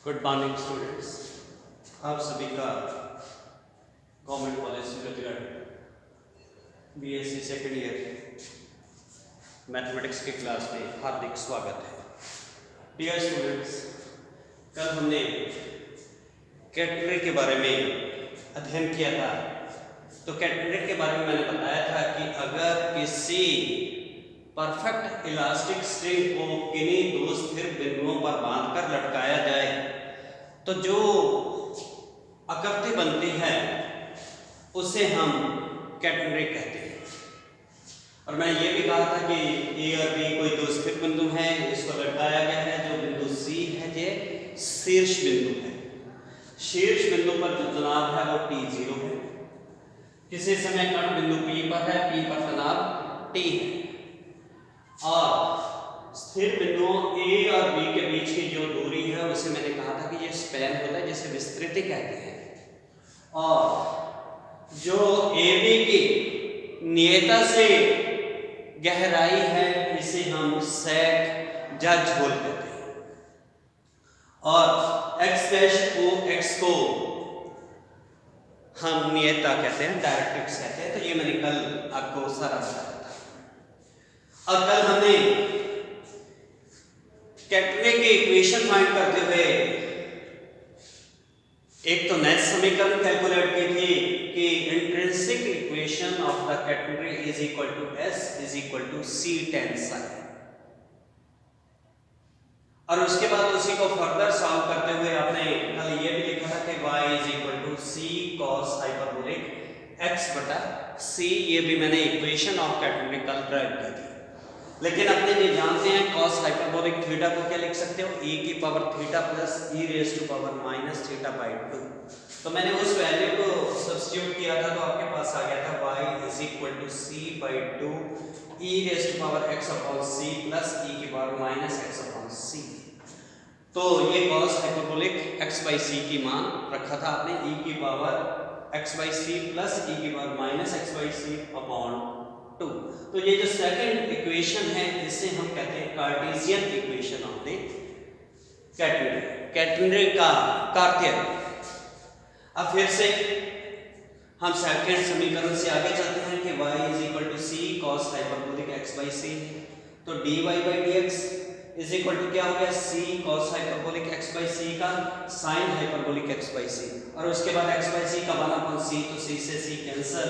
Good morning students. आप सभी का government college Suratgarh BSc second year mathematics की क्लास में हार्दिक स्वागत है। डियर स्टूडेंट्स, कल हमने कैटेगरी के बारे में अध्ययन किया था। तो कैटेगरी के बारे में मैंने बताया था कि अगर किसी परफेक्ट इलास्टिक स्ट्रिंग को किन्हीं दो स्थिर बिंदुओं पर बांधकर लटकाया जाए तो जो आकृति बनती है उसे हम कैटेगरी कहते हैं। और मैं ये भी कहा था कि ए और बी कोई दो स्थिर बिंदु हैं, इसको लटकाया गया है। जो बिंदु सी है ये शीर्ष बिंदु है। शीर्ष बिंदु पर जो तनाव है वो T0 है। किसी समय कण बिंदु P पर है, P पर तनाव T है। और स्थिर बिंदुओं A और B के बीच की जो दूरी है उसे मैंने कहा था कि ये स्पैन होता है, जिसे विस्तृति कहते हैं। और जो AB की नियता से गहराई है इसे हम सेक या झोल कहते हैं। और x' को हम नियता कहते हैं, डायरेक्ट्रिक्स कहते हैं। तो ये मैंने कल आपको सारा बताया था। और कल हमने कैटेगरी के इक्वेशन फाइंड करते हुए एक तो नेट समीकरण कैलकुलेट की थी कि intrinsic equation of the category is equal to S is equal to C tan psi। और उसके बाद उसी को फर्दर सॉल्व करते हुए आपने कल ये भी लिखा था कि y is equal to C cos hyperbolic x बटा C। ये भी मैंने इक्वेशन ऑफ कैटेगरी कल ड्राइव की थी। लेकिन अपने ये जानते हैं cos हाइपरबोलिक थीटा को क्या लिख सकते हो, e की power theta plus e raise to power minus theta by 2। तो मैंने उस वैल्यू को सब्स्टिट्यूट किया था तो आपके पास आ गया था y is equal to c by 2 e raise to power x upon c plus e की power minus x upon c। तो ये cos hyperbolic x by c की मान रखा था आपने, e की power x by c plus e की power minus x by c upon 2। तो ये जो सेकंड इक्वेशन है इसे हम कहते हैं Cartesian equation of the category, category का कार्तीय। अब फिर से हम सेकंड समीकरण से आगे चलते हैं कि y is equal to c cos hyperbolic x by c। तो dy by dx is equal to क्या हो गया, c cos hyperbolic x by c का sin hyperbolic x by c। और उसके बाद x बाई c का 1 अपॉन c, तो c से c कैंसिल।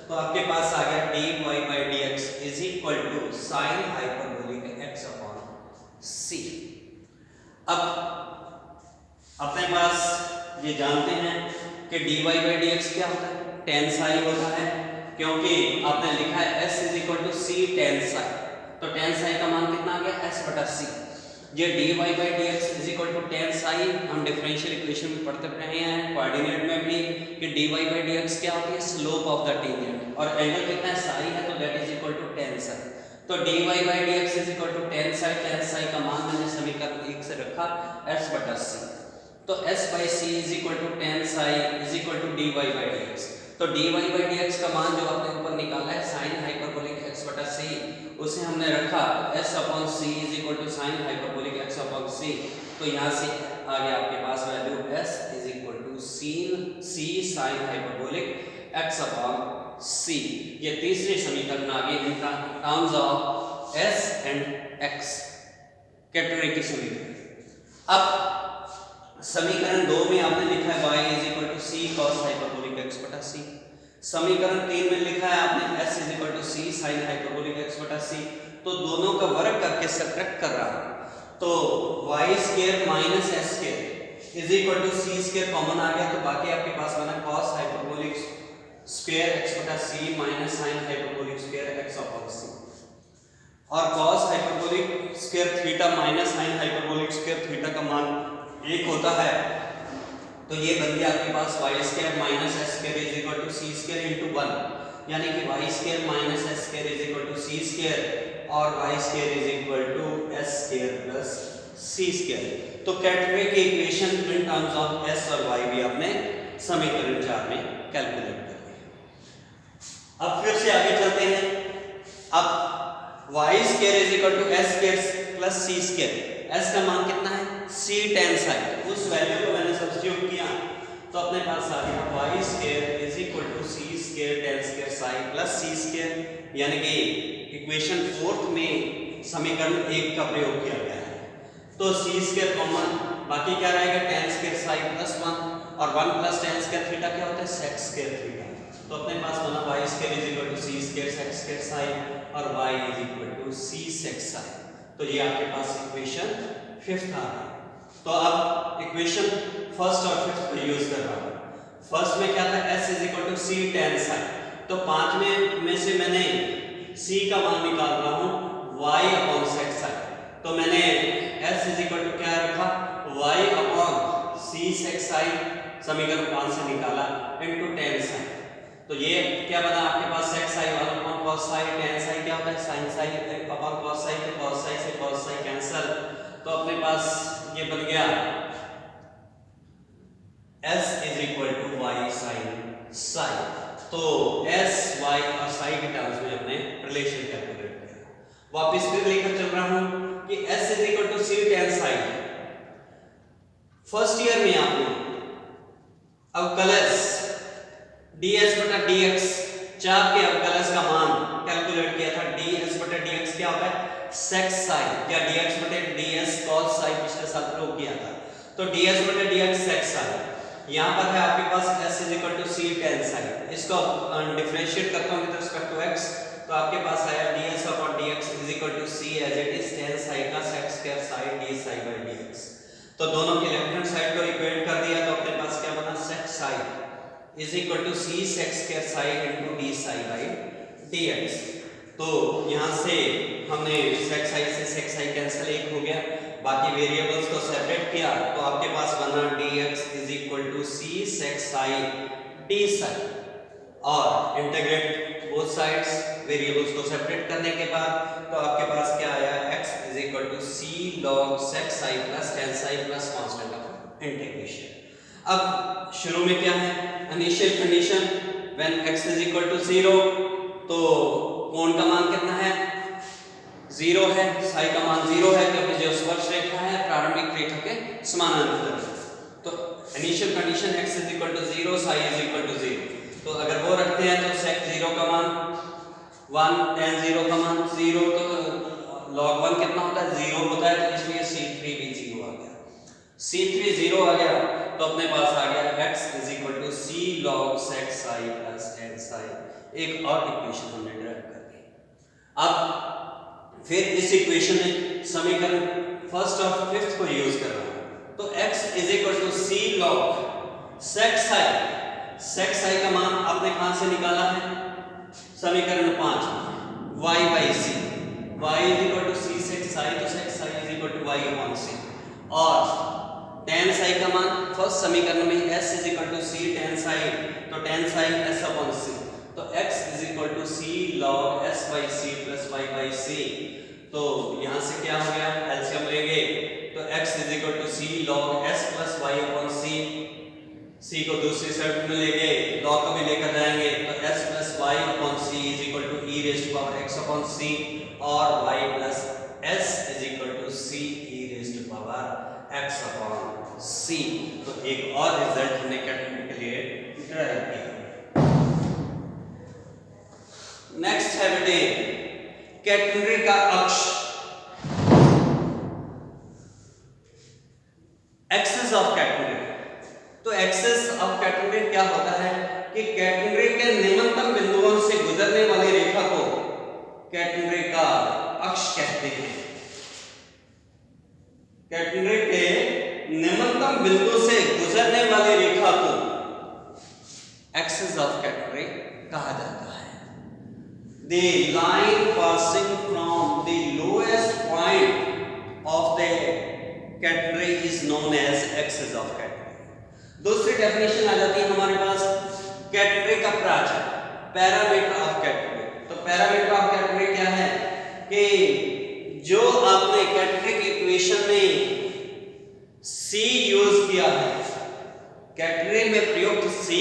तो आपके पास आ गया dy by dx is equal to sin hyperbolic x upon c। अब अपने पास ये जानते हैं कि dy बाई dx क्या होता है, tan psi होता है, क्योंकि आपने लिखा है s is equal to c tan psi। तो tan psi का मान कितना आ गया, s बटा c। ये dy by dx is equal to tan psi हम डिफरेंशियल इक्वेशन में पढ़ते रहे हैं, कोऑर्डिनेट में भी, कि dy बाई dx क्या होती है, स्लोप ऑफ द टेंजेंट। और एंगल कितना है, psi है, तो that is equal to tan psi। तो dy by dx is equal to tan psi का मान मैंने समीकरण 1 से रखा s बटा c। तो s by c is equal to tan psi is equal to dy by dx। तो dy बाई dx का मान जो आपने ऊपर निकाला है sin हाइपरबोलिक x बटा c, उसे हमने रखा s upon c is equal to sin hyperbolic x upon c। तो यहाँ से आ गया आपके पास value s is equal to c sin hyperbolic x upon c। ये तीसरी समीकरण आ गई इन terms of s and x, category की समीकरण। अब समीकरण 2 में आपने लिखा है y is equal to c cos hyperbolic x बटा c। समीकरण 3 में लिखा है आपने s is equal to c sin hyperbolic x बटा c। तो दोनों का वर्ग करके सब्ट्रैक्ट कर रहा हूं, तो y square minus s square is equal to c square common आ गया। तो बाकी आपके पास बना cos हाइपरबोलिक स्क्वायर x बटा c minus sin hyperbolic square x upon c। और cos hyperbolic square theta minus sin hyperbolic square theta का मान 1 होता है। तो ये बन गया आपके पास y square minus s square is equal to c square into 1, यानी कि y square minus s square is equal to c square और y square is equal to s square plus c square. तो category की equation in terms of s और y भी आपने समीकरण 4 में कैलकुलेट कर लिया। अब फिर से आगे चलते हैं। अब y square is equal to s square plus c square. s का मान कितना है, सी टेंसाइल, उस वैल्यू को मैंने सब्स्टिट्यूट किया तो अपने पास आ गया y square is equal to C square tan square psi plus c square, यानी कि इक्वेशन 4 में समीकरण 1 का प्रयोग किया गया है। तो सी स्क्वायर कॉमन, बाकी क्या रहेगा टेन स्क्वायर साइन प्लस 1 और 1 प्लस टेन स्क्वायर थीटा क्या होता है सेक स्क्वायर थीटा। तो अपने पास बना Y square is equal to C square sec square sine और Y is equal to C sec sine. तो ये आपके पास इक्वेशन 5th आ रहा है। तो अब इक्वेशन 1st और 5th को यूज कर रहा हूं। फर्स्ट में क्या था s is equal to c tan psi, तो 5 में से मैंने c का मान निकाल रहा हूं y अपॉन सेक साइन, तो मैंने s इज इक्वल टू क्या रखा y अपॉन c सेक साइन, समीकरण 5 से निकाला इनटू टेन साइन। तो ये क्या बना आपके पास sec sine 1 upon cos sine, tan sine क्या होता है sine sine upon cos sine, तो cos साइन से cos साइन कैंसिल, तो अपने पास ये बन गया s is equal to Y sine sine. तो s y और साइन के टर्म्स में हमने रिलेशन कैलकुलेट किया। वापस फिर लेकर चल रहा हूं कि s is equal to c tan psi. First year में आपने अवकलज ds बटा dx चाप के अवकलज का मान कैलकुलेट किया था। ds बटा dx क्या होता है सेक साइन, या dx बटा ds cos साइन पिछले साल प्रयोग किया था। तो ds बटा dx सेक साइन, यहाँ पर है आपके पास s is equal to c tan psi. इसको डिफरेंशिएट करता हूँ विद रिस्पेक्ट टू x, तो आपके पास आया ds upon dx is equal to c as it is tan sine का sec square sine d sine by dx। तो दोनों के लेफ्ट हैंड साइड को इक्वेट कर दिया, तो अपने पास क्या बना sec sine is equal to c sec square sine into d sine by dx। तो यहाँ से हमने sec साइन से sec साइन कैंसिल, एक हो गया, बाकी वेरिएबल्स को सेपरेट किया तो आपके पास बना dx is equal to c sec sine d sine, और इंटीग्रेट बोथ साइड्स वेरिएबल्स को सेपरेट करने के बाद तो आपके पास क्या आया x is equal to c log sec sine plus ten sine plus constant of integration. अब शुरू में क्या है initial condition when x is equal to 0, तो कोण का मान कितना है 0 है, साई का मान 0 है क्योंकि जो स्पर्श रेखा है प्रारंभिक रेखा के समानांतर। तो initial condition x is equal to 0 psi is equal to 0, तो अगर वो रखते हैं तो sec 0 का मान 1 tan 0 का मान 0, तो log 1 कितना होता है 0 होता है, तो इसलिए c3 भी 0 आ गया। c3 0 आ गया तो अपने पास आ गया x is equal to c log sec psi plus tan psi. एक और इक्वेशन हमने ड्राइव कर दी। अब फिर इस इक्वेशन में समीकरण 1st और 5th को यूज कर रहा हूं, तो x is equal to c log sec psi, sec psi का मान आपने कहां से निकाला है समीकरण 5 y by c, y is equal to c sec psi, तो sec psi is equal to y upon c, और tan साई का मान फर्स्ट समीकरण में s is equal to c tan psi, तो tan psi s upon c, तो x is equal to c log s by c plus y by c। तो यहां से क्या हो गया एलसीएम लेंगे तो x is equal to c log s plus y upon c, c को दूसरी साइड में लेंगे log को भी लेकर जाएंगे तो s plus y upon c is equal to e raise to power x upon c, और y प्लस s is equal to c e raise to power x upon c। तो एक और रिजल्ट हमने कैटेगरी के लिए ड्राइव किया। Next है बेटे कैटेगरी का अक्ष, एक्सिस ऑफ कैटेगरी। तो एक्सिस ऑफ कैटेगरी क्या होता है कि कैटेगरी के निम्नतम बिंदुओं से गुजरने वाली रेखा को कैटेगरी का अक्ष कहते हैं। कैटेगरी के निम्नतम बिंदु से गुजरने वाली रेखा को एक्सिस ऑफ कैटेगरी कहा जाता है। The line passing from the lowest point of the category is known as axis of category। दूसरी डेफिनेशन आ जाती है हमारे पास कैटेगरी का प्राचल, पैरामीटर ऑफ कैटेगरी। तो पैरामीटर ऑफ कैटेगरी क्या है कि जो आपने कैटेगरी की इक्वेशन में c यूज किया है, कैटेगरी में प्रयुक्त c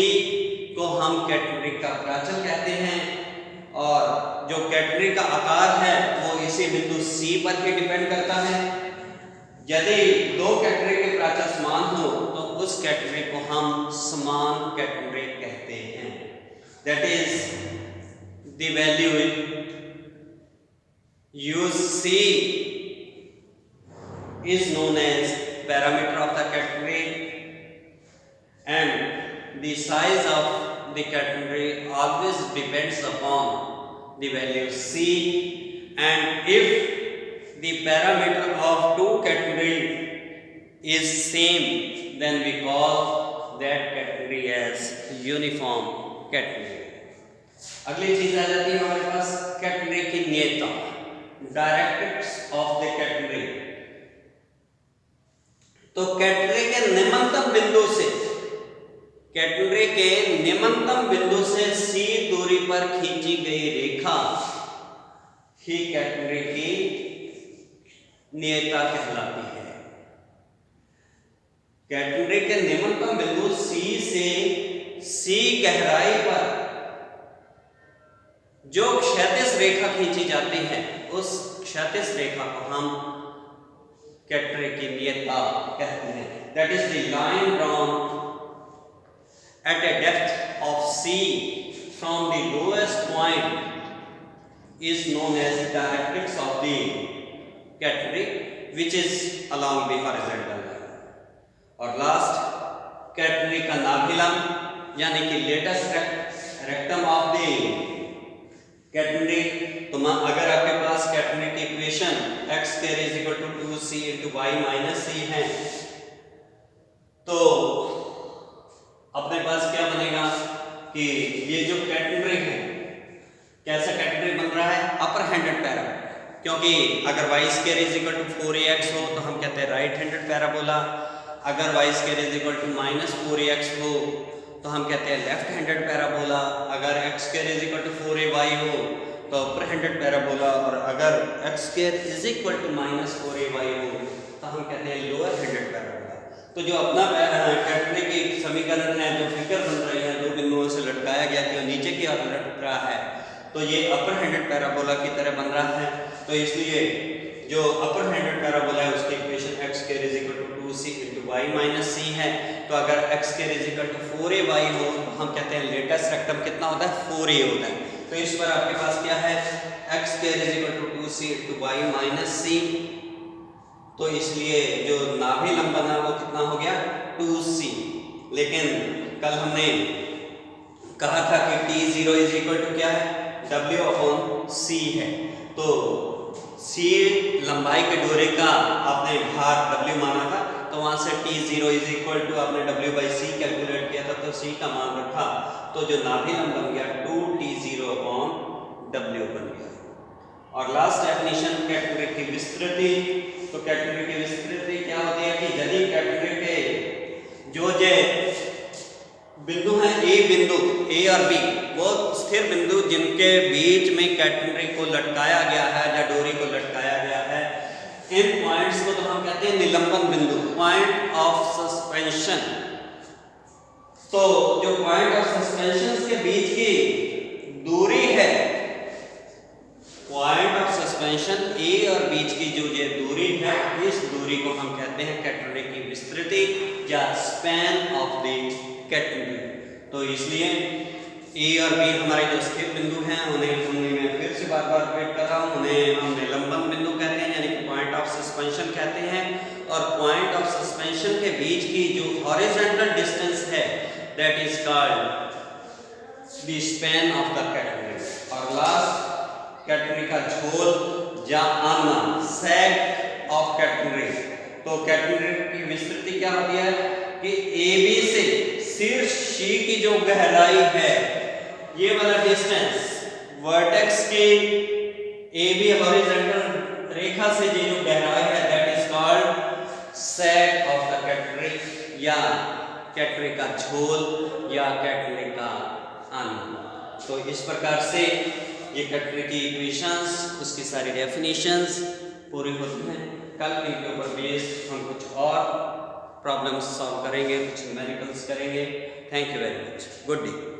को हम कैटेगरी का प्राचल कहते हैं, और जो कैटेगरी का आकार है वो इसी बिंदु C पर ही डिपेंड करता है। यदि दो कैटेगरी के प्राचर समान हो तो उस कैटेगरी को हम समान कैटेगरी कहते हैं। That is the value use c is known as parameter of the category, and the size of the category always depends upon the value c, and if the parameter of two category is same then we call that category as uniform category। अगली चीज आ जाती है हमारे पास category की नियता, directrix of the category. तो category के निम्नतम बिंदु से सी दूरी पर खींची गई रेखा ही कैटेगरी की नियता कहलाती है। कैटेगरी के निम्नतम बिंदु सी से सी गहराई पर जो क्षैतिज रेखा खींची जाती है उस क्षैतिज रेखा को हम कैटेगरी की नियता कहते हैं। That is the line drawn at a depth of c from the lowest point is known as directrix of the category which is along the horizontal line. और लास्ट कैटेगरी का नाभिलंब यानी कि latus rectum of the category. तो अगर आपके पास category की equation x square is equal to 2c into y minus c है तो अपने पास क्या बनेगा कि ये जो कैटेगरी है कैसा कैटेगरी बन रहा है, अपर हैंडेड पैराबोला, क्योंकि अगर y square is equal to 4ax हो तो हम कहते हैं राइट हैंडेड पैराबोला, अगर y square is equal to -4ax हो तो हम कहते हैं लेफ्ट हैंडेड पैराबोला, अगर x square is equal to 4ay हो तो अपर हैंडेड पैराबोला, और अगर x square is equal to -4ay हो तो हम कहते हैं लोअर हैंडेड पैराबोला। तो जो अपना कैटेगरी की समीकरण है, जो फिगर बन रही है, दो बिंदुओं से लटकाया गया कि नीचे की ओर लटक रहा है, तो ये अपर हैंडेड पैराबोला की तरह बन रहा है। तो इसलिए जो अपर हैंडेड पैराबोला है उसकी equation x square is equal to 2c into y minus c है। तो अगर x square is equal to 4ay हो तो हम कहते हैं लेटेस्ट रेक्टम कितना होता है, 4a होता है। तो इस पर आपके पास क्या है, x square is equal to 2c into y minus c। तो इसलिए जो नाभिलंब बना वो कितना हो गया, 2c। लेकिन कल हमने कहा था कि t0 इज इक्वल टू क्या है, w अपॉन c है। तो c लंबाई के डोरे का आपने भार w माना था, तो वहां से t0 इज इक्वल टू आपने w बाई c कैलकुलेट किया था, तो c का मान रखा, तो जो नाभिलंब बन गया 2t0 अपॉन w बन गया। और लास्ट डेफिनेशन कैटेगरी की विस्तृति। तो कैटेगरी की विस्तृति क्या होती है कि यदि कैटेगरी के जो बिंदु हैं ए और बी, वो स्थिर बिंदु जिनके बीच में कैटेगरी को लटकाया गया है या डोरी को लटकाया गया है, इन पॉइंट्स को तो हम कहते हैं निलंबन बिंदु, पॉइंट ऑफ सस्पेंशन। तो जो पॉइंट ऑफ सस्पेंशन के बीच की दूरी है, पॉइंट ऑफ सस्पेंशन ए और बीच की जो ये दूरी है, इस दूरी को हम कहते हैं कैटेगरी की विस्तृति या स्पैन ऑफ द कैटेगरी। तो इसलिए ए और बी हमारे जो स्थिर बिंदु हैं उन्हें मैं फिर से बार बार रिपीट कर रहा हूँ, उन्हें हम निलंबन बिंदु कहते हैं यानी कि पॉइंट ऑफ सस्पेंशन कहते हैं। और पॉइंट ऑफ सस्पेंशन के बीच की जो हॉरिजॉन्टल डिस्टेंस है that is called the span of the category. और लास्ट कैटेगरी का झोल या आनना, सैग ऑफ कैटेगरी। तो कैटेगरी की विस्तृति क्या होती है कि ए बी से शीर्ष सी की जो गहराई है, ये वाला डिस्टेंस वर्टेक्स की ए बी हॉरिजॉन्टल रेखा से ये जो गहराई है that is called sag of the category, या कैटेगरी का झोल या कैटेगरी का आनना। तो इस प्रकार से ये कैटेगरी की इक्वेशंस, उसकी सारी डेफिनेशंस पूरी होती हैं। कल इनके ऊपर बेस्ड हम कुछ और प्रॉब्लम्स सॉल्व करेंगे, कुछ न्यूमेरिकल्स करेंगे। Thank you very much, good day.